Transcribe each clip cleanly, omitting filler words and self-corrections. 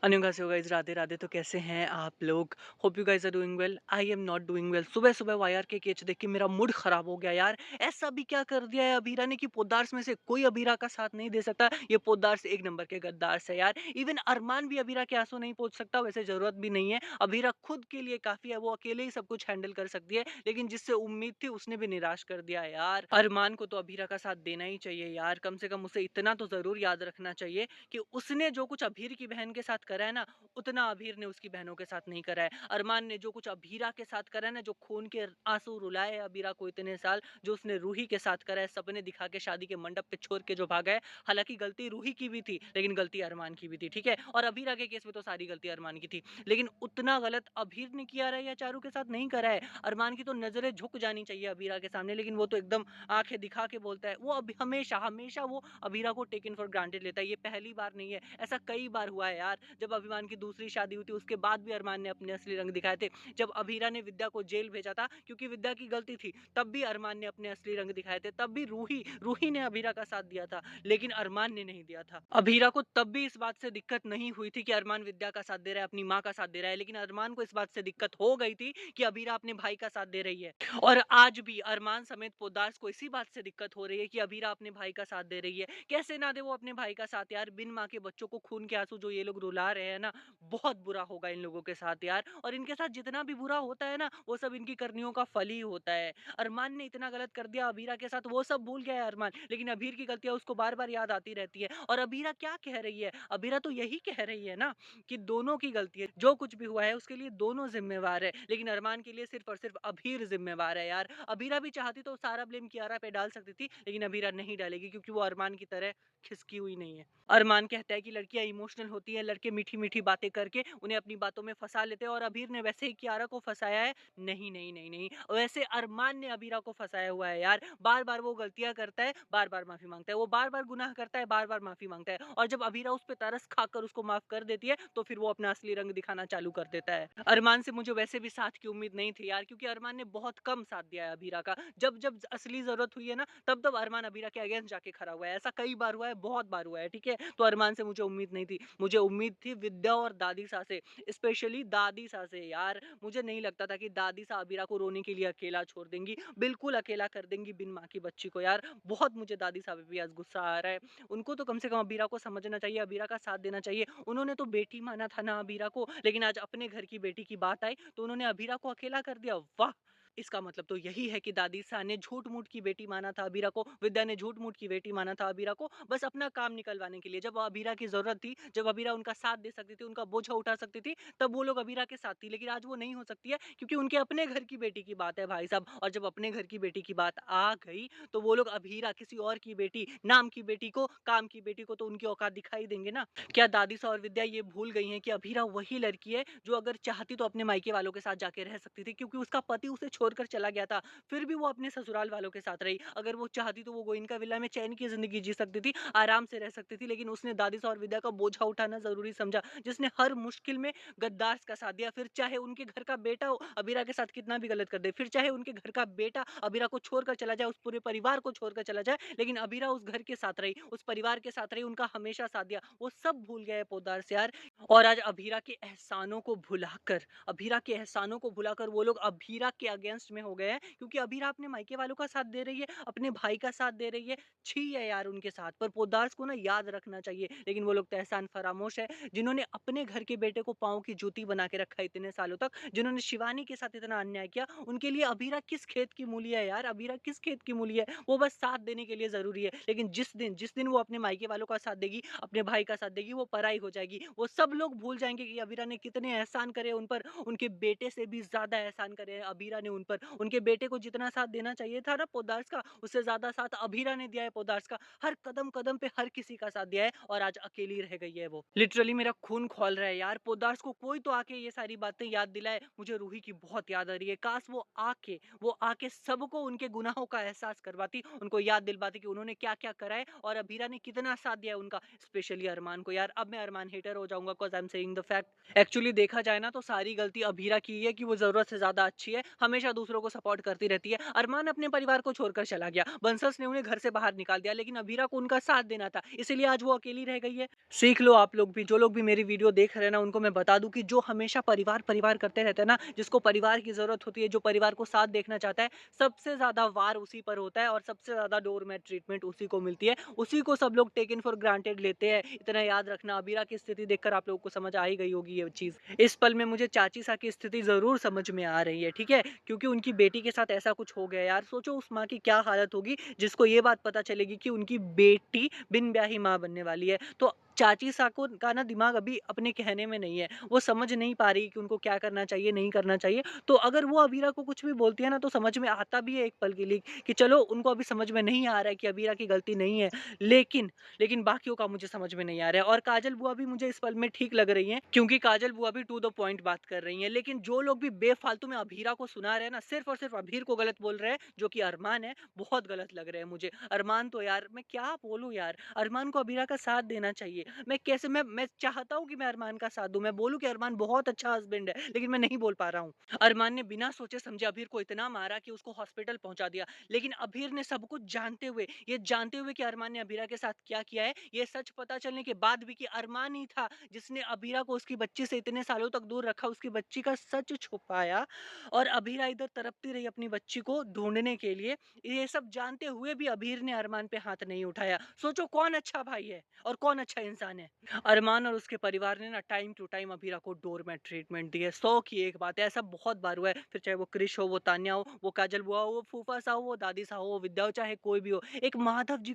अन्योन्हासेयो guys, Radhe Radhe. तो कैसे हैं आप लोग? Hope you guys are doing well. I am not doing well. सुबह सुबह वायर के केच देख के मेरा मूड खराब हो गया यार। ऐसा भी क्या कर दिया है अबीरा ने कि पोद्दार्स में से कोई अबीरा का साथ नहीं दे सकता। ये पोद्दार्स एक नंबर के गद्दार है यार। इवन अरमान भी अबीरा के आंसू नहीं पहुंच सकता, वैसे जरूरत भी नहीं है। अबीरा खुद के लिए काफी है, वो अकेले ही सब कुछ हैंडल कर सकती है, लेकिन जिससे उम्मीद थी उसने भी निराश कर दिया है यार। अरमान को तो अबीरा का साथ देना ही चाहिए यार। कम से कम उसे इतना तो जरूर याद रखना चाहिए कि उसने जो कुछ अभीर की बहन के साथ करा है ना, उतना अभीर ने उसकी बहनों के साथ नहीं करा है। अरमान ने जो कुछ अभीरा के साथ करा है ना, जो खून के आंसू रुलाए हैं अबीरा को इतने साल, जो उसने रूही के साथ करा है, सपने दिखा के शादी के मंडप पे छोड़ के जो भागा है। हालांकि गलती रूही की भी थी, लेकिन गलती अरमान की भी थी, ठीक है। और अबीरा के केस में तो सारी गलती अरमान की थी, लेकिन उतना गलत अभीर ने किया है या चारू के साथ नहीं करा है। अरमान की तो नजरें झुक जानी चाहिए अबीरा के सामने, लेकिन वो तो एकदम आंखें दिखा के बोलता है। वो अभी हमेशा हमेशा वो अबीरा को टेकन फॉर ग्रांटेड लेता है। ये पहली बार नहीं है, ऐसा कई बार हुआ है यार। जब अभिमान की दूसरी शादी हुई थी, उसके बाद भी अरमान ने अपने असली रंग दिखाए थे। जब अभीरा ने विद्या को जेल भेजा था क्योंकि विद्या की गलती थी, तब भी अरमान ने अपने असली रंग दिखाए थे। तब भी रूही रूही ने अभीरा का साथ दिया था, लेकिन अरमान ने नहीं दिया था। अभीरा को तब भी इस बात से दिक्कत नहीं हुई थी कि अरमान विद्या का साथ दे रहा है, अपनी माँ का साथ दे रहा है, लेकिन अरमान को इस बात से दिक्कत हो गई थी कि अभीरा अपने भाई का साथ दे रही है। और आज भी अरमान समेत पोद्दार्स को इसी बात से दिक्कत हो रही है कि अभीरा अपने भाई का साथ दे रही है। कैसे ना दे वो अपने भाई का साथ यार। बिन माँ के बच्चों को खून के आंसू जो ये लोग रुला रहे हैं ना, बहुत बुरा होगा इन लोगों के साथ यार। और इनके साथ जितना भी बुरा होता है ना, वो सब इनकी करनियों का फल ही होता है। अरमान ने इतना गलत कर दिया अभीरा के साथ, वो सब भूल गया है अरमान, लेकिन अभीर की गलतियां उसको बार बार याद आती रहती है। और अभीरा क्या कह रही है? अभीरा तो यही कह रही है ना कि दोनों की गलती है, जो कुछ भी हुआ है उसके लिए दोनों जिम्मेवार है, लेकिन अरमान के लिए सिर्फ और सिर्फ अभीर जिम्मेवार है यार। अभीरा भी चाहती तो सारा ब्लेम कियारा पे डाल सकती थी, लेकिन अभीरा नहीं डालेगी क्योंकि वो अरमान की तरह खिसकी हुई नहीं है। अरमान कहता है कि लड़कियां इमोशनल होती हैं, लड़के मीठी मीठी बातें करके उन्हें अपनी बातों में फंसा लेते हैं, और अभीर ने वैसे ही कियारा को फंसाया है। नहीं नहीं नहीं नहीं, वैसे अरमान ने अबीरा को फंसाया हुआ है यार। बार बार वो गलतियां करता है, बार बार माफी मांगता है, वो बार बार गुनाह करता है, बार बार माफी मांगता है, और जब अबीरा उस पर तरस खाकर उसको माफ कर देती है, तो फिर वो अपना असली रंग दिखाना चालू कर देता है। अरमान से मुझे वैसे भी साथ की उम्मीद नहीं थी यार, क्योंकि अरमान ने बहुत कम साथ दिया है अबीरा का। जब जब असली जरूरत हुई है ना, तब तब अरमान अबीरा के अगेंस्ट जाके खड़ा हुआ है। ऐसा कई बार हुआ है, बहुत बार हुआ है, ठीक है। तो अरमान से मुझे उम्मीद नहीं थी, मुझे उम्मीद थी विद्या और दादी सा से, स्पेशली दादी सा से यार। मुझे नहीं लगता था कि दादी सा अबीरा को रोने के लिए अकेला छोड़ देंगी, बिल्कुल अकेला कर देंगी बिन माँ की बच्ची को यार। बहुत मुझे दादी सा पे भी आज गुस्सा आ रहा है। उनको तो कम से कम अबीरा को समझना चाहिए, अबीरा का साथ देना चाहिए। उन्होंने तो बेटी माना था ना अबीरा को, लेकिन आज अपने घर की बेटी की बात आई तो उन्होंने अबीरा को अकेला कर दिया। वाह! इसका मतलब तो यही है कि दादी सा ने झूठ-मूठ की बेटी माना था अबीरा को, विद्या ने झूठ-मूठ की बेटी माना था अबीरा को, बस अपना काम निकलवाने के लिए। जब अबीरा की ज़रूरत थी, जब अबीरा उनका साथ दे सकती थी, उनका बोझा उठा सकती थी, तब वो लोग अबीरा के साथ थी। लेकिन आज वो नहीं हो सकती है, क्योंकि उनके अपने घर की बेटी की बात है भाई साहब, और जब अपने घर की बेटी की बात आ गई, तो वो लोग अबीरा किसी और की बेटी, नाम की बेटी को, काम की बेटी को तो उनकी औकात दिखाई देंगे ना। क्या दादी सा और विद्या ये भूल गई हैं कि अबीरा वही लड़की है जो अगर चाहती तो अपने मायके वालों के साथ जाके रह सकती थी, क्योंकि उसका पति उसे छोड़कर चला गया था, फिर भी वो अपने ससुराल वालों के साथ रही। अगर वो चाहती तो वो गोइनका विला में चैन की जिंदगी जी सकती थी, आराम से रह सकती थी, लेकिन उसने दादी सा और विद्या का बोझा उठाना जरूरी समझा, जिसने हर मुश्किल में गद्दार का साथ दिया। फिर चाहे उनके घर का बेटा अबीरा के साथ कितना भी गलत कर दे, फिर चाहे उनके घर का बेटा अबीरा को छोड़कर चला जाए, उस पूरे परिवार को छोड़कर चला जाए, लेकिन अबीरा उस घर के साथ रही, उस परिवार के साथ रही, उनका हमेशा साथ दिया। वो सब भूल गए पोद्दार से यार। और आज अभीरा के एहसानों को भुलाकर, अभीरा के एहसानों को भुलाकर वो लोग अभीरा के अगेंस्ट में हो गए हैं, क्योंकि अभीरा अपने मायके वालों का साथ दे रही है, अपने भाई का साथ दे रही है। छी है यार उनके साथ। पर पोद्दार्स को ना याद रखना चाहिए, लेकिन वो लोग तो एहसान फरामोश है, जिन्होंने अपने घर के बेटे को पाँव की जूती बना के रखा इतने सालों तक, जिन्होंने शिवानी के साथ इतना अन्याय किया। उनके लिए अभीरा किस खेत की मूली है यार? अभीरा किस खेत की मूली है? वो बस साथ देने के लिए जरूरी है, लेकिन जिस दिन वो अपने मायके वालों का साथ देगी, अपने भाई का साथ देगी, वो पराई हो जाएगी। वो सब लोग भूल जाएंगे कि अबीरा ने कितने एहसान करे उन पर। उनके बेटे से भी ज्यादा एहसान करे हैं अबीरा ने उन पर। उनके बेटे को जितना साथ देना चाहिए था ना पोद्दार्स का, उससे ज्यादा साथ अबीरा ने दिया है पोद्दार्स का। हर कदम कदम पे हर किसी का साथ दिया है, और आज अकेली रह गई है वो। लिटरली मेरा खून खौल रहा है यार। पोद्दार्स को कोई तो आके ये सारी बातें याद दिलाए। मुझे रूही की बहुत याद आ रही है। काश वो आके सबको उनके गुनाहों का एहसास करवाती, उनको याद दिलवाती कि उन्होंने क्या क्या करा है, और अबीरा ने कितना साथ दिया है उनका, स्पेशली अरमान को यार। अब मैं अरमान हेटर हो जाऊंगा, because I am saying the fact. Actually देखा जाए ना, तो सारी गलती अभीरा की है कि वो जरूरत से ज्यादा अच्छी है, हमेशा दूसरों को सपोर्ट करती रहती है। अरमान अपने परिवार को छोड़कर चला गया, बंसस ने उन्हें घर से बाहर निकाल दिया, लेकिन अबीरा को उनका साथ देना था, इसीलिए आज वो अकेली रह गई है। सीख लो आप लोग भी, जो लोग भी मेरी वीडियो देख रहे हैं ना, उनको मैं बता दूं कि जो हमेशा परिवार परिवार करते रहते हैं ना, जिसको परिवार की जरूरत होती है, जो परिवार को साथ देखना चाहता है, सबसे ज्यादा वार उसी पर होता है और सबसे ज्यादा डोरमैट ट्रीटमेंट उसी को मिलती है। उसी को सब लोग टेकन फॉर ग्रांटेड लेते हैं। इतना याद रखना, अबीरा की स्थिति देखकर आप लोगों को समझ आ ही गई होगी ये चीज। इस पल में मुझे चाची सा की स्थिति जरूर समझ में आ रही है, ठीक है, क्योंकि उनकी बेटी के साथ ऐसा कुछ हो गया यार। सोचो उस माँ की क्या हालत होगी जिसको ये बात पता चलेगी कि उनकी बेटी बिन ब्याही माँ बनने वाली है। तो चाची साको का ना दिमाग अभी अपने कहने में नहीं है, वो समझ नहीं पा रही कि उनको क्या करना चाहिए, नहीं करना चाहिए। तो अगर वो अबीरा को कुछ भी बोलती है ना, तो समझ में आता भी है एक पल के लिए कि चलो उनको अभी समझ में नहीं आ रहा है कि अबीरा की गलती नहीं है, लेकिन लेकिन बाकियों का मुझे समझ में नहीं आ रहा है। और काजल बुआ भी मुझे इस पल में ठीक लग रही हैं, क्योंकि काजल बुआ भी टू द पॉइंट बात कर रही हैं। लेकिन जो लोग भी बेफालतू में अबीरा को सुना रहे हैं ना, सिर्फ और सिर्फ अबीर को गलत बोल रहे हैं, जो कि अरमान है, बहुत गलत लग रहे हैं मुझे। अरमान तो यार मैं क्या बोलूं यार, अरमान को अबीरा का साथ देना चाहिए। मैं कैसे मैं चाहता हूँ कि मैं अरमान का साथ दूं, मैं बोलूं कि अरमान बहुत अच्छा हस्बैंड है, लेकिन मैं नहीं बोल पा रहा हूँ। अरमान ने बिना सोचे समझे अबीर को इतना मारा कि उसको हॉस्पिटल पहुंचा दिया, लेकिन अबीर ने सब कुछ जानते हुए, ये जानते हुए कि अरमान ने अबीरा के साथ क्या किया है, ये सच पता चलने के बाद भी कि अरमान ही था जिसने अबीरा को उसकी बच्ची से इतने सालों तक दूर रखा, उसकी बच्ची का सच छुपाया, और अबीरा इधर तड़पती रही अपनी बच्ची को ढूंढने के लिए। ये सब जानते हुए भी अबीर ने अरमान पे हाथ नहीं उठाया। सोचो कौन अच्छा भाई है और कौन अच्छा इंसान है। अरमान और उसके परिवार ने ना टाइम टू टाइम अबीरा को डोरमैट ट्रीटमेंट दी है। 100 की एक बात है, ऐसा बहुत बार हुआ है। फिर चाहे वो क्रिश हो, वो तान्या हो, वो काजल बुआ हो, वो फूफा सा हो, वो दादी सा हो, वो विद्या हो, चाहे कोई भी हो। एक माधव जी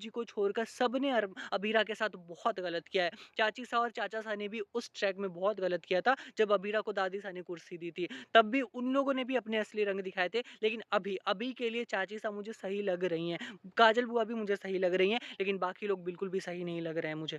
को छोड़कर सबने अबीरा के साथ बहुत गलत किया है। चाची सा और चाचा सा ने भी उस ट्रैक में बहुत गलत किया था, जब अबीरा को दादी सा ने कुर्सी दी थी। तब भी उन लोगों ने भी अपने असली रंग दिखाए थे, लेकिन अभी अभी के लिए चाची सा मुझे सही लग रही हैं। काजल बुआ भी मुझे सही लग रही हैं, लेकिन बाकी लोग बिल्कुल भी सही नहीं लग रहे हैं मुझे।